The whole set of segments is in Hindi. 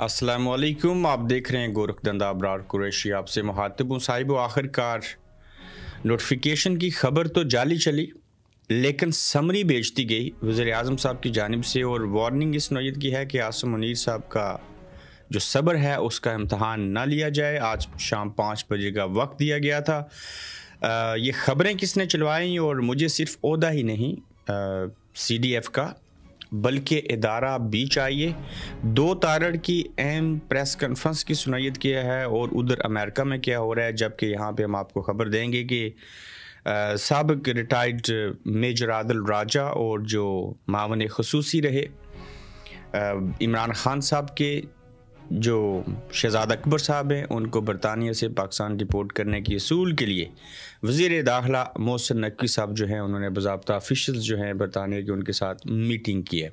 अस्सलामुअलैकुम। आप देख रहे हैं गोरखधंधा अबरार कुरैशी। आपसे मुखातिब हूँ साहिब। आखिरकार नोटिफिकेशन की खबर तो जाली चली, लेकिन समरी बेचती गई वज़ीर आज़म साहब की जानिब से, और वार्निंग इस नौयत की है कि आसिम मुनीर साहब का जो सब्र है उसका इम्तहान ना लिया जाए। आज शाम 5 बजे का वक्त दिया गया था। ये ख़बरें किसने चलवाई? और मुझे सिर्फ ओहदा ही नहीं CDF का बल्कि इदारा भी चाहिए। 2 तारड़ की अहम प्रेस कॉन्फ्रेंस की सुनवाई किया है, और उधर अमेरिका में क्या हो रहा है, जबकि यहाँ पे हम आपको ख़बर देंगे कि साबिक रिटायर्ड मेजर आदिल राजा और जो मावन ख़ुसूसी रहे इमरान खान साहब के जो शहजादा अकबर साहब हैं, उनको बरतानिया से पाकिस्तान डिपोर्ट करने की असूल के लिए वज़ीर दाखिला मोहसिन नकवी साहब जो हैं उन्होंने बाज़ाब्ता ऑफिशियल्स जो हैं बरतानिया के उनके साथ मीटिंग की है।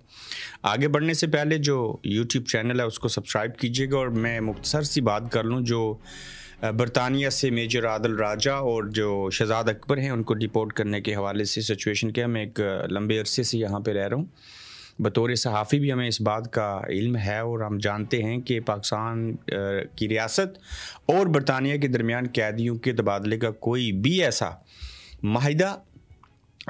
आगे बढ़ने से पहले जो यूट्यूब चैनल है उसको सब्सक्राइब कीजिएगा, और मैं मुख्तसर सी बात कर लूँ। जो बरतानिया से मेजर आदिल राजा और जो शहजादा अकबर हैं उनको डिपोर्ट करने के हवाले से सिचुएशन क्या है, मैं एक लंबे अरसे से यहाँ पर रह रहा हूँ। बतौर सहाफ़ी भी हमें इस बात का इल्म है, और हम जानते हैं कि पाकिस्तान की रियासत और बरतानिया के दरमियान कैदियों के तबादले का कोई भी ऐसा माहिदा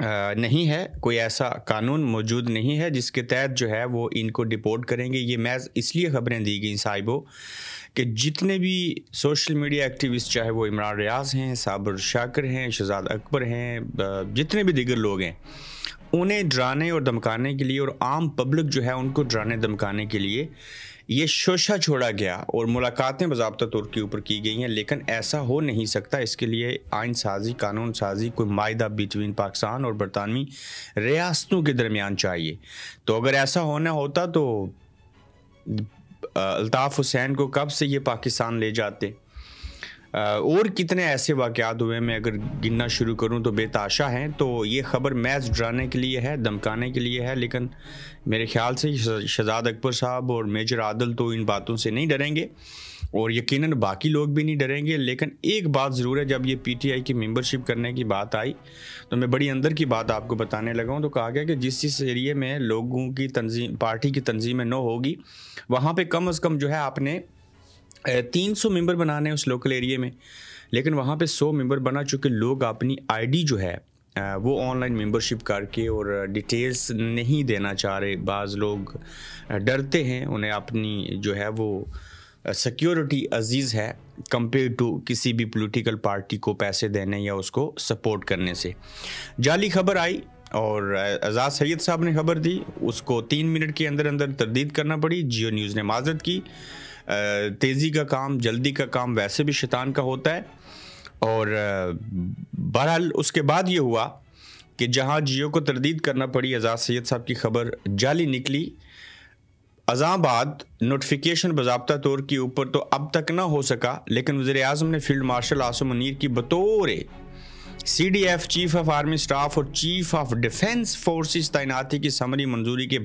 नहीं है, कोई ऐसा कानून मौजूद नहीं है जिसके तहत जो है वो इनको डिपोर्ट करेंगे। ये महज इसलिए ख़बरें दी गई साहिबों कि जितने भी सोशल मीडिया एक्टिविस्ट, चाहे वो इमरान रियाज हैं, साबिर शाकिर हैं, शहजादा अकबर हैं, जितने भी दीगर लोग हैं, उन्हें डराने और धमकाने के लिए, और आम पब्लिक जो है उनको डराने धमकाने के लिए ये शोशा छोड़ा गया और मुलाकातें बाज़ाब्ता तौर के ऊपर की गई हैं। लेकिन ऐसा हो नहीं सकता। इसके लिए आइन साजी, कानून साजी, कोई मायदा बिटवीन पाकिस्तान और बरतानवी रियासतों के दरमियान चाहिए। तो अगर ऐसा होना होता तो अल्ताफ़ हुसैन को कब से ये पाकिस्तान ले जाते। और कितने ऐसे वाक़यात हुए, मैं अगर गिनना शुरू करूं तो बेताशा हैं। तो ये ख़बर महज डराने के लिए है, धमकाने के लिए है। लेकिन मेरे ख़्याल से शहजादा अकबर साहब और मेजर आदिल तो इन बातों से नहीं डरेंगे, और यकीनन बाकी लोग भी नहीं डरेंगे। लेकिन एक बात ज़रूर है, जब ये PTI की मेंबरशिप करने की बात आई तो मैं बड़ी अंदर की बात आपको बताने लगा हूँ। तो कहा गया कि जिस एरिए में लोगों की तंजीम, पार्टी की तंजीमें न होगी, वहाँ पर कम अज़ कम जो है आपने 300 मेंबर बनाने हैं उस लोकल एरिया में। लेकिन वहाँ पे 100 मेंबर बना चुके लोग अपनी ID जो है वो ऑनलाइन मेंबरशिप करके और डिटेल्स नहीं देना चाह रहे। बाज़ लोग डरते हैं, उन्हें अपनी जो है वो सिक्योरिटी अजीज़ है कंपेयर टू किसी भी पॉलिटिकल पार्टी को पैसे देने या उसको सपोर्ट करने से। जाली खबर आई और एजाज सैयद साहब ने खबर दी, उसको 3 मिनट के अंदर अंदर तरदीद करना पड़ी। जियो न्यूज़ ने माजरत की। तेज़ी का काम, जल्दी का काम वैसे भी शैतान का होता है। और बहरहाल उसके बाद ये हुआ कि जहां जियो को तरदीद करना पड़ी, एजाज सैयद साहब की खबर जाली निकली। अज़ां बाद नोटिफिकेशन बाज़ाब्ता तौर के ऊपर तो अब तक ना हो सका, लेकिन वज़ीर आज़म ने फील्ड मार्शल आसिम मुनीर की बतौर CDF chief of army staff और चीफ ऑफ डिफेंस फोर्सेस तैनाती की समरी मंजूरी के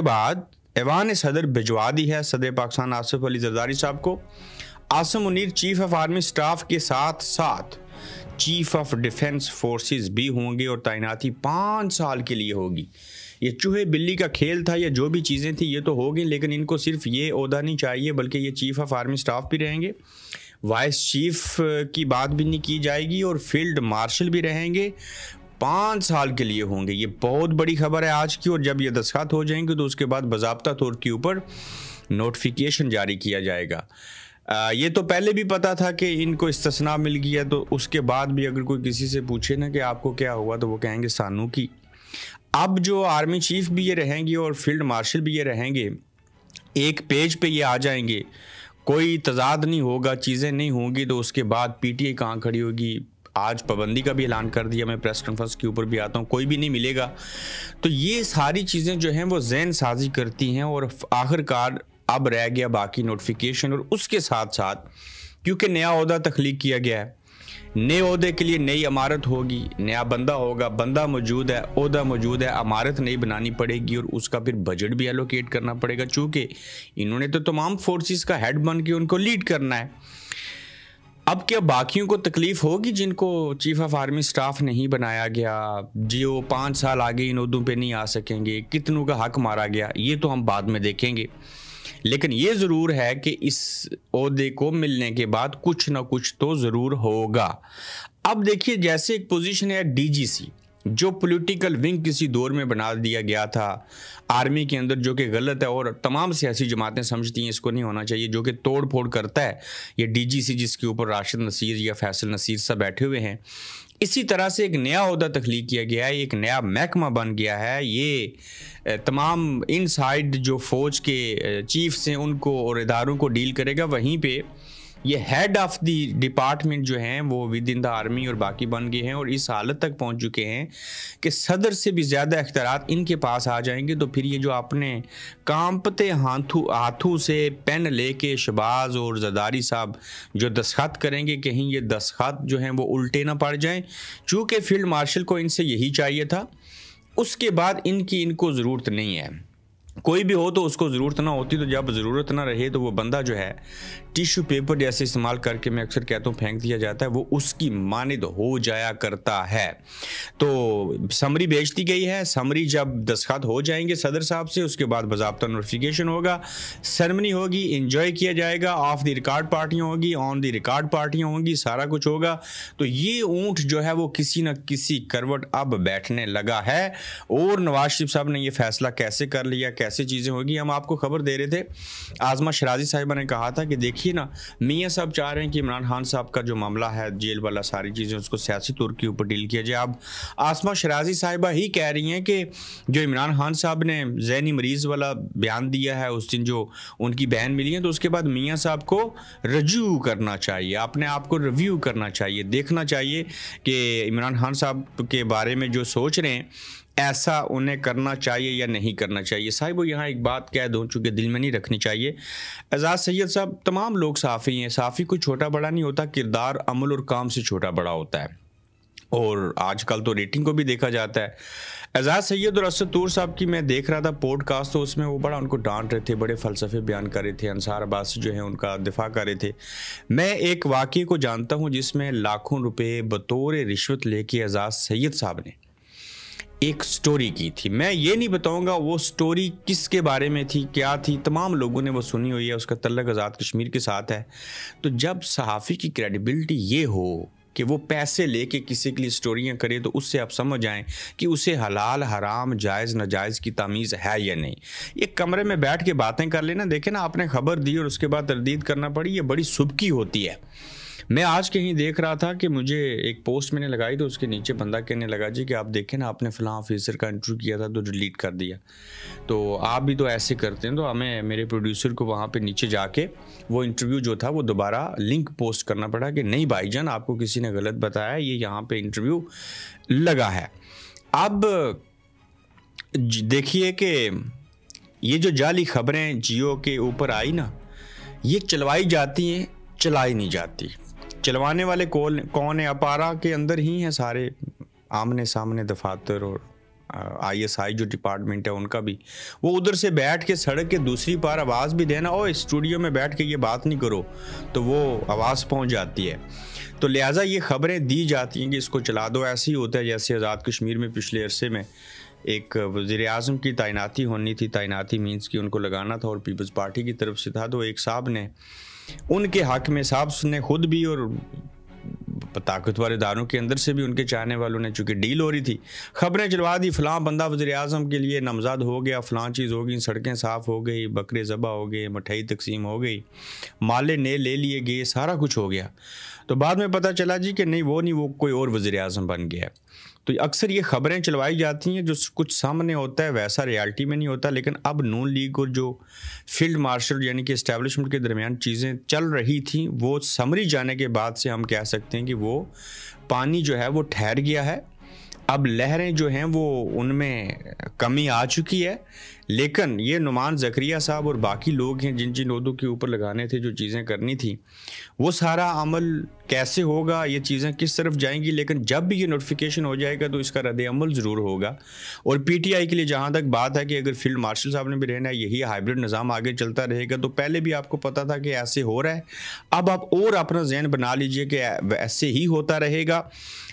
बाद ऐवान सदर भिजवा दी है सदर पाकिस्तान आसिफ अली जरदारी साहब को। Asim Munir chief of army staff के साथ साथ चीफ ऑफ डिफेंस फोर्सेस भी होंगे, और तैनाती 5 साल के लिए होगी। ये चूहे बिल्ली का खेल था, या जो भी चीज़ें थी ये तो हो गई, लेकिन इनको सिर्फ ये ओहदा नहीं चाहिए, बल्कि ये चीफ ऑफ आर्मी स्टाफ भी रहेंगे, वाइस चीफ की बात भी नहीं की जाएगी, और फील्ड मार्शल भी रहेंगे। 5 साल के लिए होंगे। ये बहुत बड़ी खबर है आज की, और जब ये दस्तखत हो जाएंगे तो उसके बाद बाज़ाब्ता तौर के ऊपर नोटिफिकेशन जारी किया जाएगा। ये तो पहले भी पता था कि इनको इस्तिस्ना मिल गया, तो उसके बाद भी अगर कोई किसी से पूछे ना कि आपको क्या हुआ, तो वो कहेंगे सानू की। अब जो आर्मी चीफ भी ये रहेंगे और फील्ड मार्शल भी ये रहेंगे, एक पेज पे ये आ जाएंगे, कोई तजाद नहीं होगा, चीज़ें नहीं होंगी। तो उसके बाद PTI कहाँ खड़ी होगी? आज पाबंदी का भी ऐलान कर दिया, मैं प्रेस कॉन्फ्रेंस के ऊपर भी आता हूँ, कोई भी नहीं मिलेगा। तो ये सारी चीज़ें जो हैं वो जहन साजी करती हैं, और आखिरकार अब रह गया बाकी नोटिफिकेशन। और उसके साथ साथ क्योंकि नया ओहदा तख्लीक किया गया है, नए ओहदे के लिए नई इमारत होगी, नया बंदा होगा, बंदा मौजूद है, ओहदा मौजूद है, इमारत नई बनानी पड़ेगी, और उसका फिर बजट भी एलोकेट करना पड़ेगा, चूँकि इन्होंने तो तमाम फोर्सेस का हेड बन के उनको लीड करना है। अब क्या बाकियों को तकलीफ होगी जिनको चीफ ऑफ आर्मी स्टाफ नहीं बनाया गया, जो 5 साल आगे इन ओहदों पे नहीं आ सकेंगे, कितनों का हक मारा गया, ये तो हम बाद में देखेंगे। लेकिन ये ज़रूर है कि इस ओहदे को मिलने के बाद कुछ ना कुछ तो ज़रूर होगा। अब देखिए, जैसे एक पोजीशन है डीजीसी, जो पॉलिटिकल विंग किसी दौर में बना दिया गया था आर्मी के अंदर, जो कि गलत है और तमाम सियासी जमातें समझती हैं इसको नहीं होना चाहिए, जो कि तोड़ फोड़ करता है ये डीजीसी, जिसके ऊपर राशिद नसीर या फैसल नसीर सब बैठे हुए हैं। इसी तरह से एक नया ओहदा तख्लीक किया गया है, एक नया महकमा बन गया है। ये तमाम इनसाइड जो फ़ौज के चीफ्स हैं उनको और इदारों को डील करेगा। वहीं पे ये हेड ऑफ द डिपार्टमेंट जो हैं वो विद इन द आर्मी और बाकी बन गए हैं और इस हालत तक पहुंच चुके हैं कि सदर से भी ज़्यादा इख्तियारात इनके पास आ जाएंगे। तो फिर ये जो अपने कांपते हाथों से पेन लेके शहबाज और जरदारी साहब जो दस्तखत करेंगे, कहीं ये दस्तखत जो हैं वो उल्टे ना पड़ जाएं, चूँकि फील्ड मार्शल को इनसे यही चाहिए था। उसके बाद इनको ज़रूरत नहीं है, कोई भी हो तो उसको ज़रूरत ना होती, तो जब ज़रूरत ना रहे तो वो बंदा जो है टिश्यू पेपर जैसे इस्तेमाल करके, मैं अक्सर कहता हूँ, फेंक दिया जाता है, वो उसकी मानिद हो जाया करता है। तो समरी भेज दी गई है। समरी जब दस्तखत हो जाएंगे सदर साहब से, उसके बाद बाज़ाब्ता नोटिफिकेशन होगा, सेरेमनी होगी, इंजॉय किया जाएगा, ऑफ द रिकॉर्ड पार्टियाँ होगी, ऑन द रिकॉर्ड पार्टियाँ होंगी, सारा कुछ होगा। तो ये ऊँट जो है वो किसी न किसी करवट अब बैठने लगा है। और नवाज शरीफ साहब ने ये फैसला कैसे कर लिया, कैसे चीज़ें होगी, हम आपको खबर दे रहे थे। आज़मा शराजी साहिबा ने कहा था कि देखिए ना, मियाँ साहब चाह रहे हैं कि इमरान खान साहब का जो मामला है जेल वाला, सारी चीज़ें उसको सियासी तौर के ऊपर डील किया जाए। अब आज़मा शराजी साहिबा ही कह रही हैं कि जो इमरान खान साहब ने ज़हनी मरीज़ वाला बयान दिया है उस दिन जो उनकी बहन मिली है, तो उसके बाद मियाँ साहब को रजू करना चाहिए, अपने आप को रिव्यू करना चाहिए, देखना चाहिए कि इमरान खान साहब के बारे में जो सोच रहे हैं ऐसा उन्हें करना चाहिए या नहीं करना चाहिए। साहिब वो यहाँ एक बात कह दूँ, चूँकि दिल में नहीं रखनी चाहिए। एजाज सैयद साहब, तमाम लोग साफ़ी हैं, साफ़ी कोई छोटा बड़ा नहीं होता, किरदार, अमल और काम से छोटा बड़ा होता है। और आजकल तो रेटिंग को भी देखा जाता है। एजाज सैयद और असद तूर साहब की मैं देख रहा था पॉडकास्ट, तो उसमें वो बड़ा उनको डांट रहे थे, बड़े फ़लसफ़े बयान कर रहे थे, अंसार अब्बासी जो है उनका दिफा कर रहे थे। मैं एक वाक़े को जानता हूँ जिसमें लाखों रुपए बतौर रिश्वत लेके एजाज सैयद साहब ने एक स्टोरी की थी। मैं ये नहीं बताऊंगा वो स्टोरी किसके बारे में थी, क्या थी, तमाम लोगों ने वो सुनी हुई है, उसका तल्लक आज़ाद कश्मीर के साथ है। तो जब सहाफ़ी की क्रेडिबिलिटी ये हो कि वो पैसे लेके किसी के लिए स्टोरियाँ करे, तो उससे आप समझ आएँ कि उसे हलाल हराम जायज़ नाजायज़ की तमीज़ है या नहीं। एक कमरे में बैठ के बातें कर लेना, देखें ना, आपने खबर दी और उसके बाद तरदीद करना पड़ी, ये बड़ी सुबकी होती है। मैं आज कहीं देख रहा था कि मुझे एक पोस्ट मैंने लगाई, तो उसके नीचे बंदा कहने लगा जी कि आप देखें ना, आपने फ़लाँ ऑफिसर का इंटरव्यू किया था तो डिलीट कर दिया, तो आप भी तो ऐसे करते हैं। तो हमें, मेरे प्रोड्यूसर को वहाँ पे नीचे जाके वो इंटरव्यू जो था वो दोबारा लिंक पोस्ट करना पड़ा कि नहीं भाईजान, आपको किसी ने गलत बताया, ये यहाँ पे इंटरव्यू लगा है। अब देखिए कि ये जो जाली खबरें जियो के ऊपर आई ना, ये चलवाई जाती हैं, चलाई नहीं जाती। चलवाने वाले कौन है? अपारा के अंदर ही हैं सारे, आमने सामने दफातर और ISI जो डिपार्टमेंट है उनका भी। वो उधर से बैठ के सड़क के दूसरी पार आवाज़ भी देना, ओ स्टूडियो में बैठ के ये बात नहीं करो, तो वो आवाज़ पहुंच जाती है। तो लिहाजा ये खबरें दी जाती हैं कि इसको चला दो। ऐसे ही होता है जैसे आज़ाद कश्मीर में पिछले अरसे में एक वज़ीर आज़म की तैनाती होनी थी, तैनाती मीन्स कि उनको लगाना था और पीपल्स पार्टी की तरफ से था, तो एक साहब ने उनके हक में, साहब ने खुद भी और ताकतवर इदारों के अंदर से भी उनके चाहने वालों ने, चूँकि डील हो रही थी, खबरें चलवा दी, फ़लाँ बंदा वज़ीर आज़म के लिए नामज़द हो गया, फ़लाँ चीज़ हो गई, सड़कें साफ़ हो गई, बकरे ज़बा हो गए, मिठाई तकसीम हो गई, माले ने ले लिए गए, सारा कुछ हो गया। तो बाद में पता चला जी कि नहीं, वो कोई और वज़ीर आज़म बन गया। तो अक्सर ये खबरें चलवाई जाती हैं, जो कुछ सामने होता है वैसा रियलिटी में नहीं होता। लेकिन अब नून लीग और जो फील्ड मार्शल यानी कि इस्टेब्लिशमेंट के दरमियान चीज़ें चल रही थी, वो समरी जाने के बाद से हम कह सकते हैं कि वो पानी जो है वो ठहर गया है। अब लहरें जो हैं वो उनमें कमी आ चुकी है। लेकिन ये नुमान ज़करिया साहब और बाकी लोग हैं जिन जिन लोगों के ऊपर लगाने थे, जो चीज़ें करनी थी, वो सारा अमल कैसे होगा, ये चीज़ें किस तरफ जाएंगी। लेकिन जब भी ये नोटिफिकेशन हो जाएगा तो इसका रद्द अमल ज़रूर होगा। और पीटीआई के लिए जहाँ तक बात है कि अगर फील्ड मार्शल साहब ने भी रहना है, यही हाइब्रिड निज़ाम आगे चलता रहेगा, तो पहले भी आपको पता था कि ऐसे हो रहा है। अब आप और अपना जहन बना लीजिए कि ऐसे ही होता रहेगा।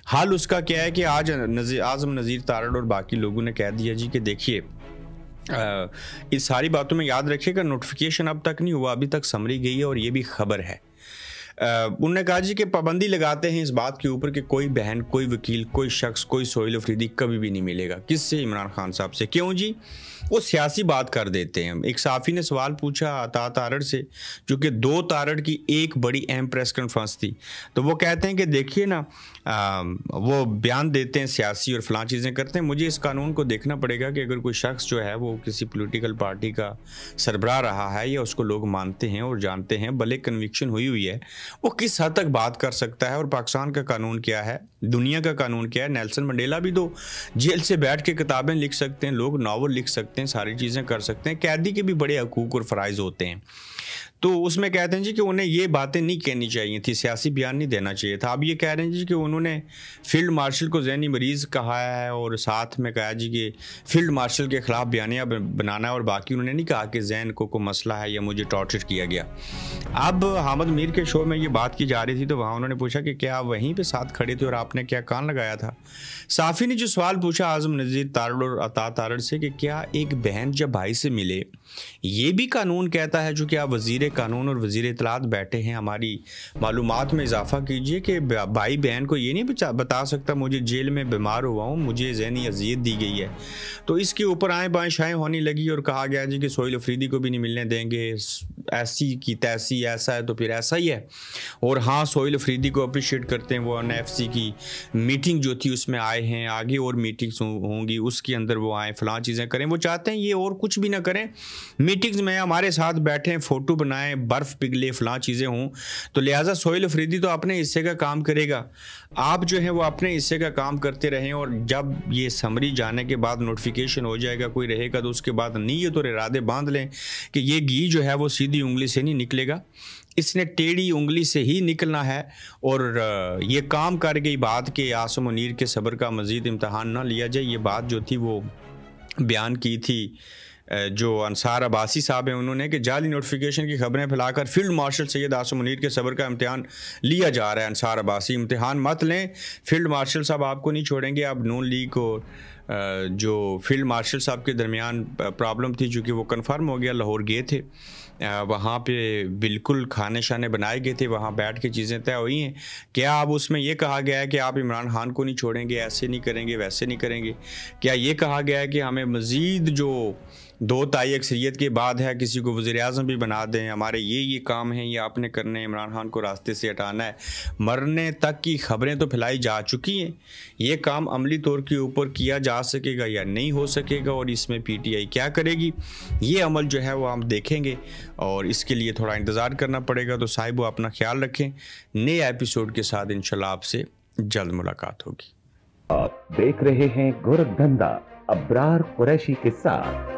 हाल उसका क्या है कि आज आज़म नज़ीर तारड़ और बाकी लोगों ने कह दिया जी कि देखिए, इस सारी बातों में याद रखिएगा नोटिफिकेशन अब तक नहीं हुआ, अभी तक समरी गई है और ये भी खबर है। उन्होंने कहा जी कि पाबंदी लगाते हैं इस बात के ऊपर कि कोई बहन, कोई वकील, कोई शख्स, कोई सोहेल अफरीदी कभी भी नहीं मिलेगा। किससे? इमरान खान साहब से। क्यों जी? वो सियासी बात कर देते हैं। एक साफ़ी ने सवाल पूछा अता तारड़ से, जो कि 2 तारड़ की एक बड़ी अहम प्रेस कॉन्फ्रेंस थी, तो वो कहते हैं कि देखिए ना, वो बयान देते हैं सियासी और फलां चीज़ें करते हैं, मुझे इस कानून को देखना पड़ेगा कि अगर कोई शख्स जो है वो किसी पॉलिटिकल पार्टी का सरबराह रहा है या उसको लोग मानते हैं और जानते हैं, भले कन्विक्शन हुई है, वो किस हद तक बात कर सकता है और पाकिस्तान का कानून क्या है, दुनिया का कानून क्या है। नेल्सन मंडेला भी तो जेल से बैठ के किताबें लिख सकते हैं, लोग नावल लिख सकते हैं, सारी चीज़ें कर सकते हैं, कैदी के भी बड़े हकूक़ और फ़राइज़ होते हैं। तो उसमें कहते हैं जी कि उन्हें ये बातें नहीं कहनी चाहिए थी, सियासी बयान नहीं देना चाहिए था। अब ये कह रहे हैं जी कि उन्होंने फील्ड मार्शल को ज़हनी मरीज़ कहा है और साथ में कहा जी कि फील्ड मार्शल के ख़िलाफ़ बयानिया बनाना है, और बाकी उन्होंने नहीं कहा कि जहन को मसला है या मुझे टॉर्चर किया गया। अब हामिद मीर के शो में ये बात की जा रही थी, तो वहाँ उन्होंने पूछा कि क्या आप वहीं पर साथ खड़े थे और आपने क्या कान लगाया था। साफ़ी ने जो सवाल पूछा आज़म नज़ीर तारड़ और अता तारड़ से कि क्या एक बहन जब भाई से मिले, ये भी कानून कहता है, जो कि आप वज़ीर कानून और वज़ीर इत्तलात बैठे हैं, हमारी मालूमात में इजाफा कीजिए कि भाई बहन को ये नहीं बता सकता मुझे जेल में बीमार हुआ हूँ, मुझे ज़हनी अज़ियत दी गई है। तो इसके ऊपर आएँ बाएँ शाएँ होने लगी और कहा गया जी कि सोहेल अफरीदी को भी नहीं मिलने देंगे, ऐसी की तैसी, ऐसा है तो फिर ऐसा ही है। और हाँ, सोहेल अफरीदी को अप्रिशिएट करते हैं, वो NFC की मीटिंग जो थी उसमें आए हैं, आगे और मीटिंग्स होंगी उसके अंदर वो आएँ, फलां चीज़ें करें। वो चाहते हैं ये और कुछ भी ना करें, मीटिंग्स में हमारे साथ बैठें, फ़ोटो बनाएं, बर्फ़ पिघले, फलां चीज़ें हों। तो लिहाजा सोहेल अफरीदी तो अपने हिस्से का काम करेगा, आप जो है वो अपने हिस्से का काम करते रहें। और जब ये समरी जाने के बाद नोटिफिकेशन हो जाएगा, कोई रहेगा, तो उसके बाद नीयत और इरादे बांध लें कि ये घी जो है वो सीधी उंगली से नहीं निकलेगा, इसने टेढ़ी उंगली से ही निकलना है। और ये काम कर गई बात कि आसम मुनीर के सब्र का मज़ीद इम्तहान ना लिया जाए, ये बात जो थी वो बयान की थी जो अंसार अब्बासी साहब हैं उन्होंने, कि जाली नोटिफिकेशन की खबरें फैलाकर फील्ड मार्शल सैयद आसम मुनीर के सब्र का इम्तिहान लिया जा रहा है। अंसार अब्बासी, इम्तिहान मत लें, फील्ड मार्शल साहब आपको नहीं छोड़ेंगे। अब नून लीग और जो फील्ड मार्शल साहब के दरमियान प्रॉब्लम थी, चूँकि वो कन्फर्म हो गया, लाहौर गए थे, वहाँ पे बिल्कुल खाने शाने बनाए गए थे, वहाँ बैठ के चीज़ें तय हुई हैं। क्या अब उसमें ये कहा गया है कि आप इमरान खान को नहीं छोड़ेंगे, ऐसे नहीं करेंगे, वैसे नहीं करेंगे? क्या ये कहा गया है कि हमें मज़ीद जो 2 ताई अक्सरियत के बाद है, किसी को वज़ीर आज़म भी बना दें, हमारे ये काम हैं, ये आपने करने, इमरान खान को रास्ते से हटाना है? मरने तक की खबरें तो फैलाई जा चुकी हैं, ये काम अमली तौर के ऊपर किया जा सकेगा या नहीं हो सकेगा, और इसमें PTI क्या करेगी, ये अमल जो है वो हम देखेंगे और इसके लिए थोड़ा इंतज़ार करना पड़ेगा। तो साहिब वो अपना ख्याल रखें, नए एपिसोड के साथ इंशाल्लाह आपसे जल्द मुलाकात होगी। आप देख रहे हैं गोरखधंधा अब्रार कुरैशी के साथ।